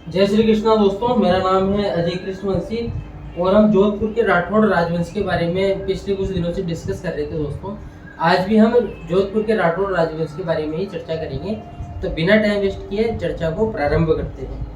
जय श्री कृष्णा दोस्तों, मेरा नाम है अजय कृष्ण वंशी और हम जोधपुर के राठौड़ राजवंश के बारे में पिछले कुछ दिनों से डिस्कस कर रहे थे दोस्तों। आज भी हम जोधपुर के राठौड़ राजवंश के बारे में ही चर्चा करेंगे। तो बिना टाइम वेस्ट किए चर्चा को प्रारंभ करते हैं।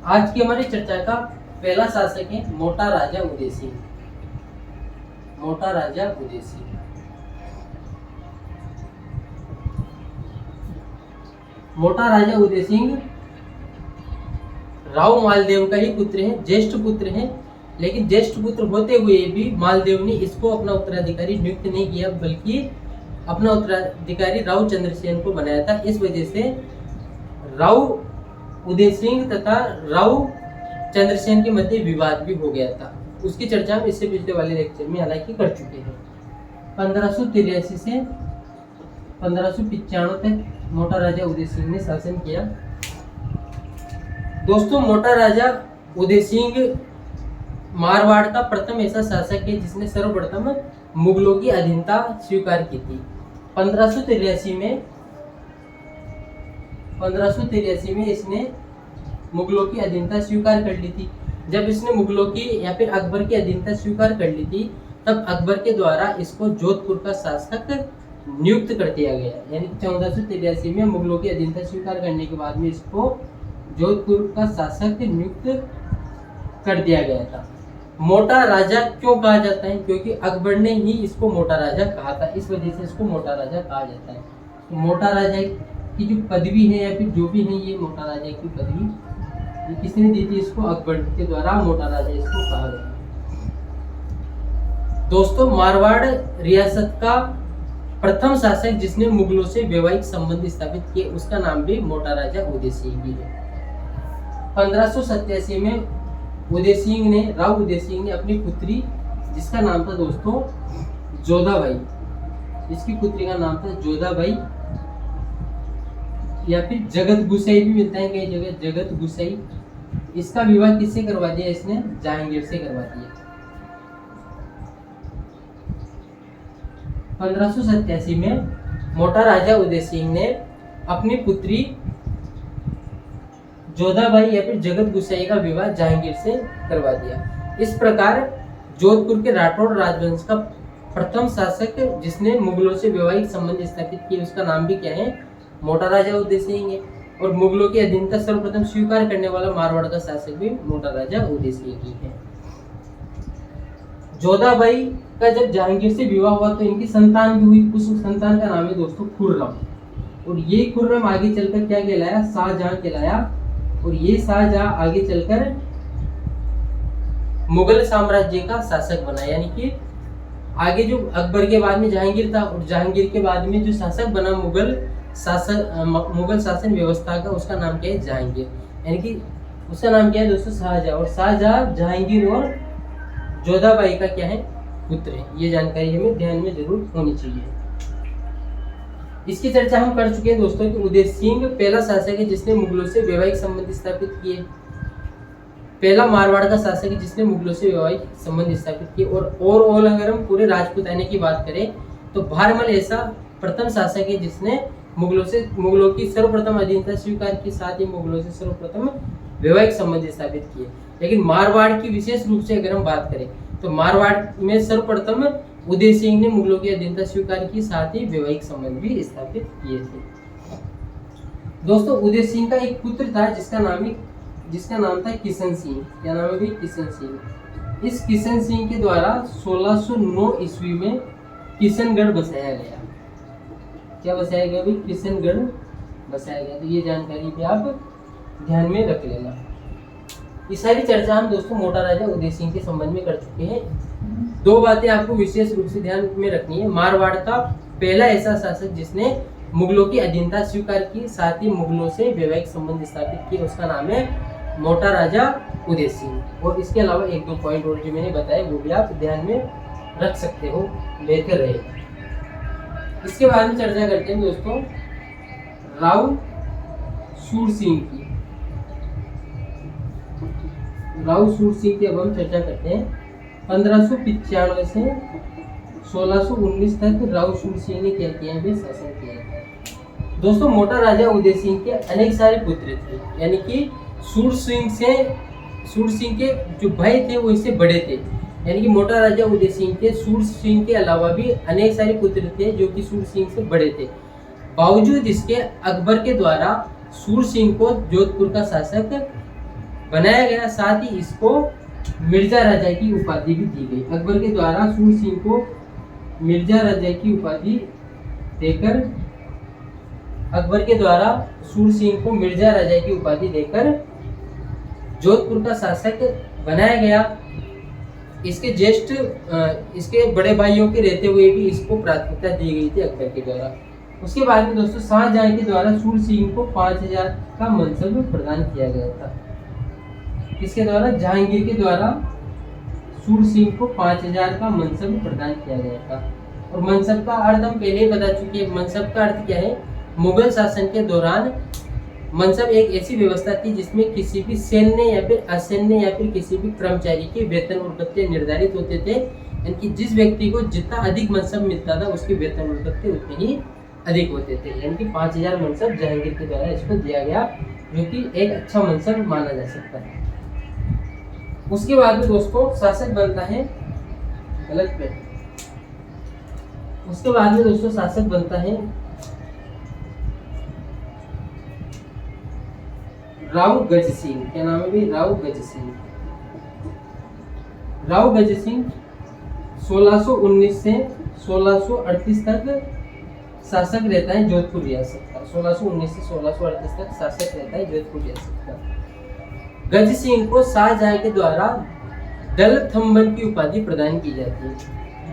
आज की हमारी चर्चा का पहला शासक है मोटा राजा उदय सिंह। मोटा राजा उदय सिंह मोटा राजा उदय सिंह राव मालदेव का ही पुत्र है, ज्येष्ठ पुत्र है। लेकिन ज्येष्ठ पुत्र होते हुए भी मालदेव ने इसको अपना उत्तराधिकारी नियुक्त नहीं किया, बल्कि अपना उत्तराधिकारी राव चंद्रसेन को बनाया था। इस वजह से राव उदय सिंह तथा राव चंद्रसेन के मध्य विवाद भी हो गया था। उसकी चर्चा हम इससे पिछले वाले लेक्चर में हालांकि कर चुके हैं। 1583 से 1595 तक मोटा राजा उदय सिंह ने शासन किया। दोस्तों, मोटा राजा उदय सिंह मारवाड़ का प्रथम ऐसा शासक है जिसने सर्वप्रथम मुगलों की अधीनता स्वीकार की थी। 1583 में इसने मुगलों की अधीनता स्वीकार कर ली थी। जब इसने मुगलों की या फिर अकबर की अधीनता स्वीकार कर ली थी, तब अकबर के द्वारा इसको जोधपुर का शासक नियुक्त कर दिया गया। यानी 1483 में मुगलों की अधीनता स्वीकार करने के बाद में इसको जोधपुर का शासक नियुक्त कर दिया गया था। मोटा राजा क्यों कहा जाता है? क्योंकि अकबर ने ही इसको मोटा राजा कहा था, इस वजह से इसको मोटा राजा कहा जाता है। तो मोटा राजा की जो पदवी है या फिर जो भी है, ये मोटा राजा की पदवी ये किसने दी थी? इसको अकबर के द्वारा मोटा राजा इसको कहा गया। दोस्तों, मारवाड़ रियासत का प्रथम शासक जिसने मुगलों से वैवाहिक संबंध स्थापित किए, उसका नाम भी मोटा राजा उदय सिंह ही है। 1587 में राव उदय सिंह ने अपनी पुत्री, जिसका नाम था दोस्तों जोधाबाई, इसकी पुत्री का नाम था जोधाबाई या फिर जगत गुसाई भी मिलता है कई जगह, जगत गुसाई। इसका विवाह किससे करवा दिया? इसने जहांगीर से करवा दिया। 1587 में मोटा राजा उदय सिंह ने अपनी पुत्री जोधाबाई या फिर जगत गुसाई का विवाह जहांगीर से करवा दिया। इस प्रकार जोधपुर के राठौड़ राजवंश का प्रथम शासक जिसने मुगलों से वैवाहिक संबंध स्थापित किए, उसका नाम भी क्या है? मोटा राजा उदय सिंह है। और मुगलों की अधीनता सर्वप्रथम स्वीकार करने वाला मारवाड़ का शासक भी मोटा राजा उदय सिंह ही है। जोधाबाई का जब जहांगीर से विवाह हुआ तो इनकी संतान भी हुई। उस संतान का नाम है दोस्तों खुर्रम। और ये खुर्रम आगे चलकर क्या कहलाया? शाहजहां कहलाया। और ये शाहजहां आगे चलकर मुगल साम्राज्य का शासक बना। यानी कि आगे जो अकबर के बाद में जहांगीर था और जहांगीर के बाद में जो शासक बना मुगल शासन व्यवस्था का, उसका नाम क्या है? जहांगीर। यानी कि उसका नाम क्या है दोस्तों? शाहजहां। और शाहजहां जहांगीर और जोधाबाई का क्या है? पुत्र है। ये जानकारी हमें ध्यान में जरूर होनी चाहिए। इसकी चर्चा हम कर चुके हैं दोस्तों कि उदय सिंह पहला शासक है जिसने मुगलों से वैवाहिक संबंध स्थापित किए। पहला मारवाड़ का शासक है जिसने मुगलों से वैवाहिक संबंध स्थापित किए। और अगर हम पूरे राजपूताने की बात करें तो भारमल ऐसा प्रथम शासक है जिसने मुगलों की सर्वप्रथम अधीनता स्वीकार की, साथ ही मुगलों से सर्वप्रथम वैवाहिक संबंध स्थापित किए। लेकिन मारवाड़ की विशेष रूप से अगर हम बात करें तो मारवाड़ में सर्वप्रथम उदय सिंह ने मुगलों की अधीनता स्वीकार की, साथ ही वैवाहिक संबंध भी स्थापित किए थे। दोस्तों, उदय सिंह का एक पुत्र था जिसका नाम था किशन सिंह। क्या नाम है? किशन सिंह। इस किशन सिंह के द्वारा 1609 ईस्वी में किशनगढ़ बसाया गया। क्या बसाया गया भाई? किशनगढ़ बसाया गया। तो ये जानकारी भी आप ध्यान में रख लेना। ये सारी चर्चा हम दोस्तों मोटा राजा उदय सिंह के संबंध में कर चुके हैं। दो बातें आपको विशेष रूप से ध्यान में रखनी है। मारवाड़ का पहला ऐसा शासक जिसने मुगलों की अधीनता स्वीकार की, साथ ही मुगलों से वैवाहिक संबंध स्थापित किए, उसका नाम है मोटा राजा उदय सिंह। और इसके अलावा एक दो पॉइंट और जो मैंने बताए वो भी आप ध्यान में रख सकते हो, बेहतर रहेगा। इसके बाद में चर्चा करते हैं दोस्तों राव सूर सिंह की। राव सूर सिंह की अब हम चर्चा करते हैं। 1595 से 1619 तक राव सूर सिंह ने क्या किया है? शासन किया है। दोस्तों, मोटा राजा उदय सिंह के अनेक सारे पुत्र थे। यानी कि सूर सिंह के जो भाई थे वो इससे बड़े थे, यानी कि मोटा राजा उदय सिंह के सूर सिंह के अलावा भी अनेक सारे पुत्र थे जो कि सूर सिंह से बड़े थे। बावजूद इसके अकबर के द्वारा सूर सिंह को जोधपुर का शासक बनाया गया, साथ ही इसको मिर्जा राजा की उपाधि भी दी गई। अकबर के द्वारा सूर सिंह को मिर्जा राजा की उपाधि देकर अकबर के द्वारा सूर सिंह को मिर्जा राजा की उपाधि देकर जोधपुर का शासक बनाया गया। इसके बड़े भाइयों के रहते हुए भी इसको प्राथमिकता दी गई थी अकबर के द्वारा। उसके बाद में दोस्तों शाहजहां के द्वारा सूर सिंह को 5000 का मनसब प्रदान किया गया था। इसके द्वारा जहांगीर के द्वारा सूर सिंह को 5000 का मनसब प्रदान किया गया था। और मनसब का अर्थ हम पहले ही बता चुके हैं। मनसब का अर्थ क्या है? मुगल शासन के दौरान मनसब एक ऐसी व्यवस्था थी जिसमें किसी भी सैन्य या फिर असैन्य या फिर किसी भी कर्मचारी के वेतन और भत्ते निर्धारित होते थे, यानी कि जिस व्यक्ति को जितना अधिक मनसब मिलता था उसके वेतन और भत्ते उतने ही अधिक होते थे। यानी कि 5000 मनसब जहांगीर के द्वारा इसको दिया गया, जो कि एक अच्छा मनसब माना जा सकता है। उसके बाद में दोस्तों शासक बनता है गलत पे उसके बाद में दोस्तों शासक बनता है राव गज सिंह। क्या नाम है भाई? राव गज सिंह। राव गज सिंह 1619 से 1638 तक शासक रहता है जोधपुर रियासत का। 1619 से 1638 तक शासक रहता है जोधपुर रियासत का। गज सिंह को शाहजहां के द्वारा दलथम्बन की उपाधि प्रदान की जाती है।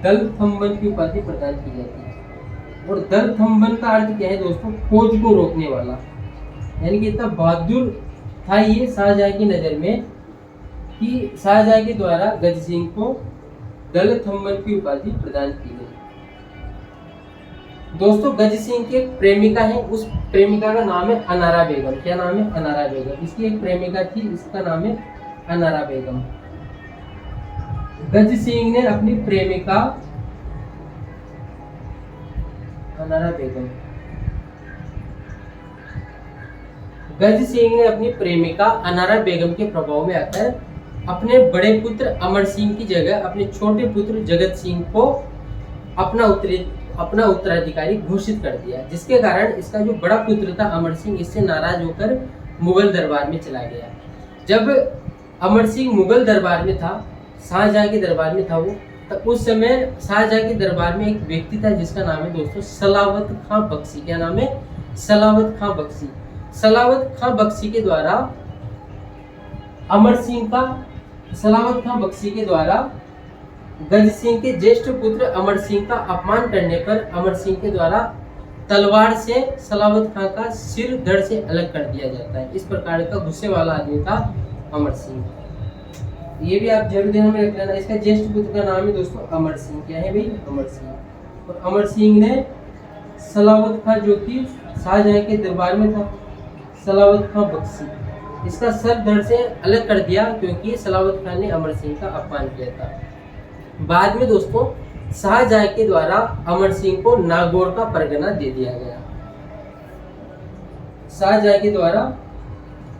दलथम्बन की उपाधि प्रदान की जाती है। और दलथम्बन का अर्थ क्या है दोस्तों? फौज को रोकने वाला। यानी कि इतना बहादुर था ये शाहजहां की नजर में कि शाहजहां के द्वारा गज सिंह को दलथम्बन की उपाधि प्रदान की गई। दोस्तों गज सिंह की एक प्रेमिका है, उस प्रेमिका का नाम है अनारा बेगम। क्या नाम है? अनारा बेगम। इसकी एक प्रेमिका थी, इसका नाम है अनारा बेगम। गज सिंह ने अपनी प्रेमिका अनारा बेगम गज सिंह ने अपनी प्रेमिका अनारा बेगम के प्रभाव में आकर अपने बड़े पुत्र अमर सिंह की जगह अपने छोटे पुत्र जगत सिंह को अपना उत्तराधिकारी घोषित कर दिया, जिसके कारण इसका जो बड़ा पुत्र था अमर सिंह इससे नाराज होकर मुगल दरबार में चला गया। जब अमर सिंह मुगल दरबार में था, शाहजहां के दरबार में था वो, तो उस समय शाहजहां के दरबार में एक व्यक्ति था जिसका नाम है दोस्तों सलावत खां बख्शी। क्या नाम है? सलावत खां बख्शी। सलावत खां बख्शी के द्वारा सलावत खां बख्शी के द्वारा गज सिंह के ज्येष्ठ पुत्र अमर सिंह का अपमान करने पर अमर सिंह के द्वारा तलवार से सलावत खां का सिर धड़ से अलग कर दिया जाता है। इस प्रकार का गुस्से वाला आदमी था अमर सिंह। ये भी आप जरूर ध्यान में रख लेना। इसका ज्येष्ठ पुत्र का नाम है दोस्तों अमर सिंह। क्या है भाई? अमर सिंह। और अमर सिंह ने सलावत खां जो कि शाहजहां के दरबार में था, सलावत खां बख्शी, इसका सर धड़ से अलग कर दिया क्योंकि सलावत खान ने अमर सिंह का अपमान किया था। बाद में दोस्तों शाहजहां के द्वारा अमर सिंह को नागौर का परगना दे दिया गया। शाहजहां के द्वारा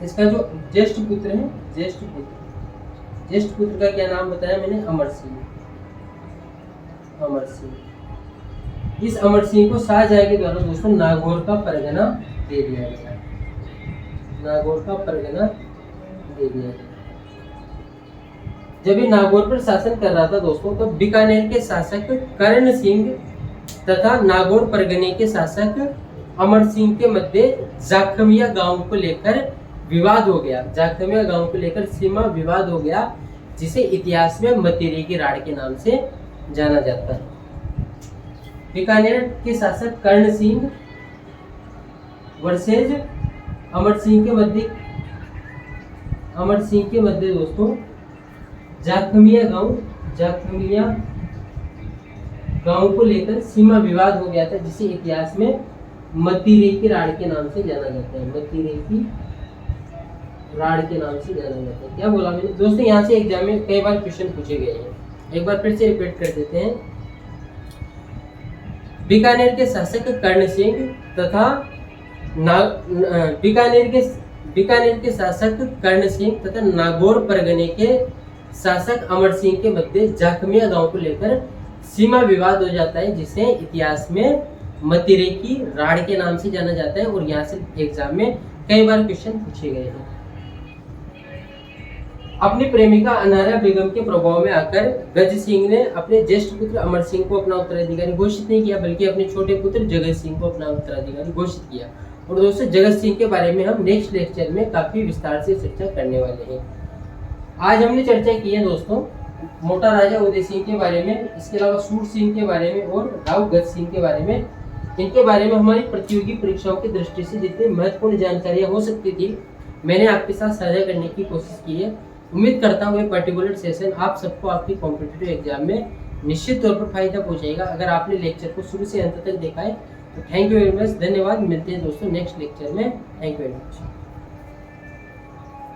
इसका जो ज्येष्ठ पुत्र है, ज्येष्ठ पुत्र का क्या नाम बताया मैंने? अमर सिंह। अमर सिंह। इस अमर सिंह को शाहजहां के द्वारा दोस्तों नागौर का परगना दे दिया गया। नागौर का परगना दे दिया गया। जब ये नागौर पर शासन कर रहा था दोस्तों, तो बीकानेर के शासक कर्ण सिंह तथा नागौर परगने के शासक अमर सिंह के मध्य जाखमिया गांव को लेकर विवाद हो गया। जाखमिया गांव को लेकर सीमा विवाद हो गया, जिसे इतिहास में मतीरी की राड़ के नाम से जाना जाता है। बीकानेर के शासक कर्ण सिंह वर्सेज अमर सिंह के मध्य दोस्तों जाखमिया गांव को लेकर सीमा विवाद हो गया था, जिसे इतिहास में मतीरी की राड़ के नाम से जाना जाता है। मतीरी की राड़ के नाम से जाना जाता है। क्या बोला मैंने दोस्तों? यहाँ से एग्जाम में कई बार क्वेश्चन पूछे गए हैं, एक बार फिर से रिपीट कर देते हैं। बीकानेर के शासक कर्ण सिंह तथा बीकानेर के बीकानेर के शासक कर्ण सिंह तथा नागौर परगने के शासक अमर सिंह के मध्य जाखमिया गांव को लेकर सीमा विवाद हो जाता है, जिसे इतिहास में मतिरे की राड़ के नाम से जाना जाता है। और यहाँ से एग्जाम में कई बार क्वेश्चन पूछे गए हैं। अपनी प्रेमिका अनहरा बेगम के प्रभाव में आकर गज सिंह ने अपने ज्येष्ठ पुत्र अमर सिंह को अपना उत्तराधिकारी घोषित नहीं किया, बल्कि अपने छोटे पुत्र जगत सिंह को अपना उत्तराधिकारी घोषित किया। और दोस्तों, जगत सिंह के बारे में हम नेक्स्ट लेक्चर में काफी विस्तार से चर्चा करने वाले हैं। आज हमने चर्चा की है दोस्तों मोटा राजा उदय सिंह के बारे में, इसके अलावा सूर सिंह के बारे में और राव गज सिंह के बारे में। इनके बारे में हमारी प्रतियोगी परीक्षाओं की दृष्टि से जितनी महत्वपूर्ण जानकारियां हो सकती थी, मैंने आपके साथ साझा करने की कोशिश की है। उम्मीद करता हूँ ये पर्टिकुलर सेशन आप सबको आपकी कॉम्पिटिटिव एग्जाम में निश्चित तौर पर फायदा पहुंचाएगा। अगर आपने लेक्चर को शुरू से अंत तक देखा है तो थैंक यू वेरी मच, धन्यवाद। मिलते हैं दोस्तों नेक्स्ट लेक्चर में। Thank you very much.